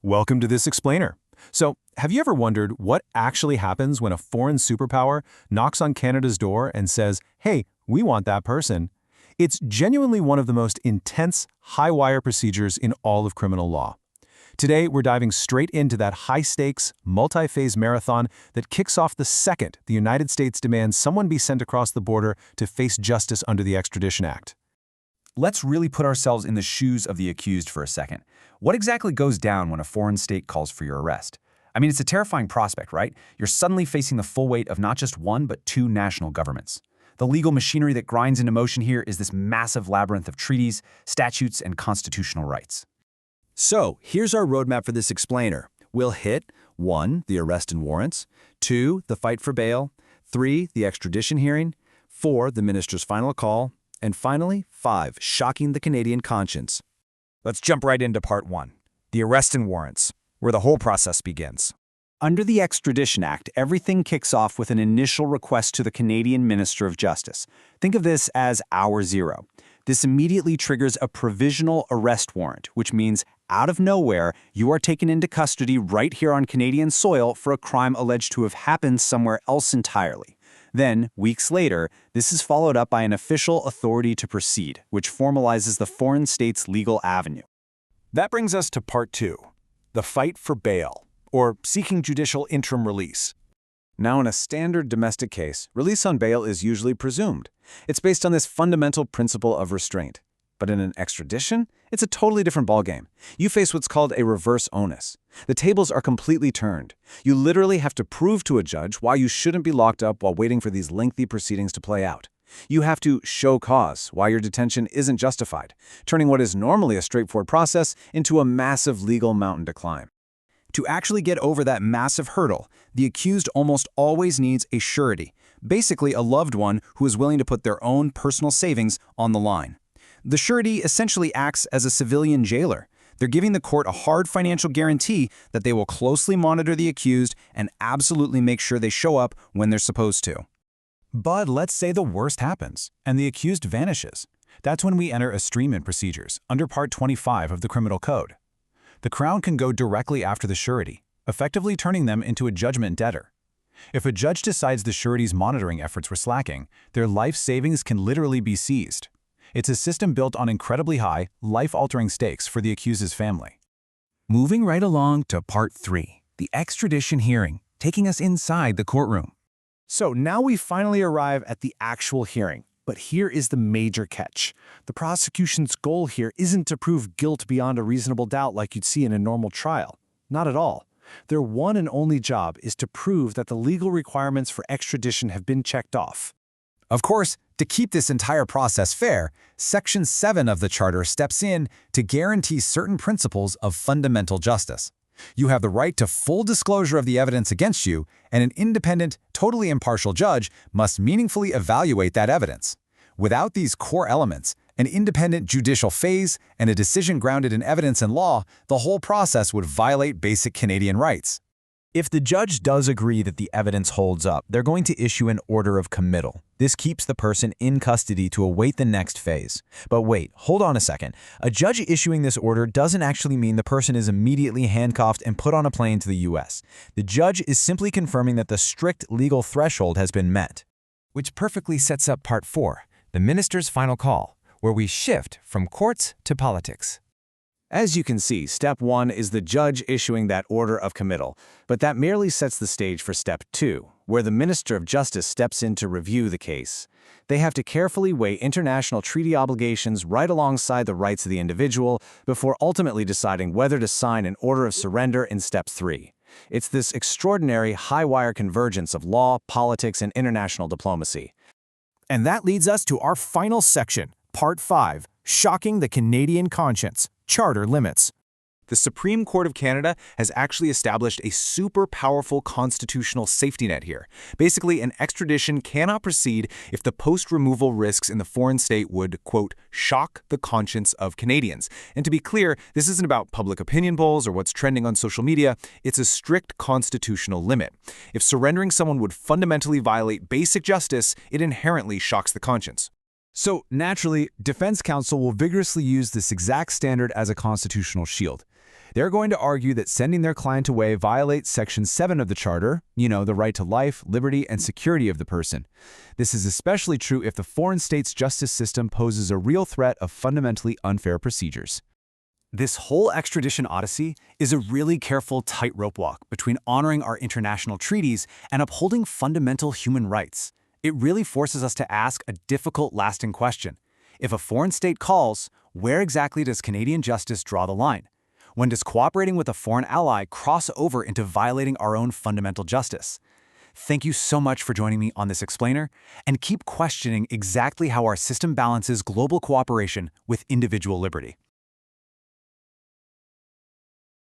Welcome to this explainer. So, have you ever wondered what actually happens when a foreign superpower knocks on Canada's door and says, hey, we want that person? It's genuinely one of the most intense, high-wire procedures in all of criminal law. Today, we're diving straight into that high-stakes, multi-phase marathon that kicks off the second the United States demands someone be sent across the border to face justice under the Extradition Act. Let's really put ourselves in the shoes of the accused for a second. What exactly goes down when a foreign state calls for your arrest? I mean, it's a terrifying prospect, right? You're suddenly facing the full weight of not just one, but two national governments. The legal machinery that grinds into motion here is this massive labyrinth of treaties, statutes, and constitutional rights. So, here's our roadmap for this explainer. We'll hit 1. The arrest and warrants, 2. The fight for bail, 3. The extradition hearing, 4. The minister's final call, and finally, 5. Shocking the Canadian conscience. Let's jump right into part 1, the arrest and warrants, where the whole process begins. Under the Extradition Act, everything kicks off with an initial request to the Canadian Minister of Justice. Think of this as hour zero. This immediately triggers a provisional arrest warrant, which means out of nowhere, you are taken into custody right here on Canadian soil for a crime alleged to have happened somewhere else entirely. Then, weeks later, this is followed up by an official authority to proceed, which formalizes the foreign state's legal avenue. That brings us to part 2, the fight for bail, or seeking judicial interim release. Now, in a standard domestic case, release on bail is usually presumed. It's based on this fundamental principle of restraint. But in an extradition, it's a totally different ballgame. You face what's called a reverse onus. The tables are completely turned. You literally have to prove to a judge why you shouldn't be locked up while waiting for these lengthy proceedings to play out. You have to show cause why your detention isn't justified, turning what is normally a straightforward process into a massive legal mountain to climb. To actually get over that massive hurdle, the accused almost always needs a surety, basically a loved one who is willing to put their own personal savings on the line. The surety essentially acts as a civilian jailer. They're giving the court a hard financial guarantee that they will closely monitor the accused and absolutely make sure they show up when they're supposed to. But let's say the worst happens, and the accused vanishes. That's when we enter estrangement procedures under Part 25 of the Criminal Code. The Crown can go directly after the surety, effectively turning them into a judgment debtor. If a judge decides the surety's monitoring efforts were slacking, their life savings can literally be seized. It's a system built on incredibly high, life-altering stakes for the accused's family. Moving right along to Part 3, the extradition hearing, taking us inside the courtroom. So now we finally arrive at the actual hearing. But here is the major catch. The prosecution's goal here isn't to prove guilt beyond a reasonable doubt like you'd see in a normal trial. Not at all. Their one and only job is to prove that the legal requirements for extradition have been checked off. Of course, to keep this entire process fair, Section 7 of the Charter steps in to guarantee certain principles of fundamental justice. You have the right to full disclosure of the evidence against you, and an independent, totally impartial judge must meaningfully evaluate that evidence. Without these core elements, an independent judicial phase, and a decision grounded in evidence and law, the whole process would violate basic Canadian rights. If the judge does agree that the evidence holds up, they're going to issue an order of committal. This keeps the person in custody to await the next phase. But wait, hold on a second. A judge issuing this order doesn't actually mean the person is immediately handcuffed and put on a plane to the U.S. The judge is simply confirming that the strict legal threshold has been met. Which perfectly sets up Part 4, the minister's final call, where we shift from courts to politics. As you can see, Step 1 is the judge issuing that order of committal, but that merely sets the stage for Step 2, where the Minister of Justice steps in to review the case. They have to carefully weigh international treaty obligations right alongside the rights of the individual before ultimately deciding whether to sign an order of surrender in Step 3. It's this extraordinary high-wire convergence of law, politics, and international diplomacy. And that leads us to our final section, Part 5, Shocking the Canadian Conscience. Charter limits. The Supreme Court of Canada has actually established a super powerful constitutional safety net here. Basically, an extradition cannot proceed if the post-removal risks in the foreign state would, quote, shock the conscience of Canadians. And to be clear, this isn't about public opinion polls or what's trending on social media. It's a strict constitutional limit. If surrendering someone would fundamentally violate basic justice, it inherently shocks the conscience. So, naturally, defense counsel will vigorously use this exact standard as a constitutional shield. They're going to argue that sending their client away violates Section 7 of the Charter, the right to life, liberty, and security of the person. This is especially true if the foreign state's justice system poses a real threat of fundamentally unfair procedures. This whole extradition odyssey is a really careful tightrope walk between honoring our international treaties and upholding fundamental human rights. It really forces us to ask a difficult, lasting question. If a foreign state calls, where exactly does Canadian justice draw the line? When does cooperating with a foreign ally cross over into violating our own fundamental justice? Thank you so much for joining me on this explainer, and keep questioning exactly how our system balances global cooperation with individual liberty.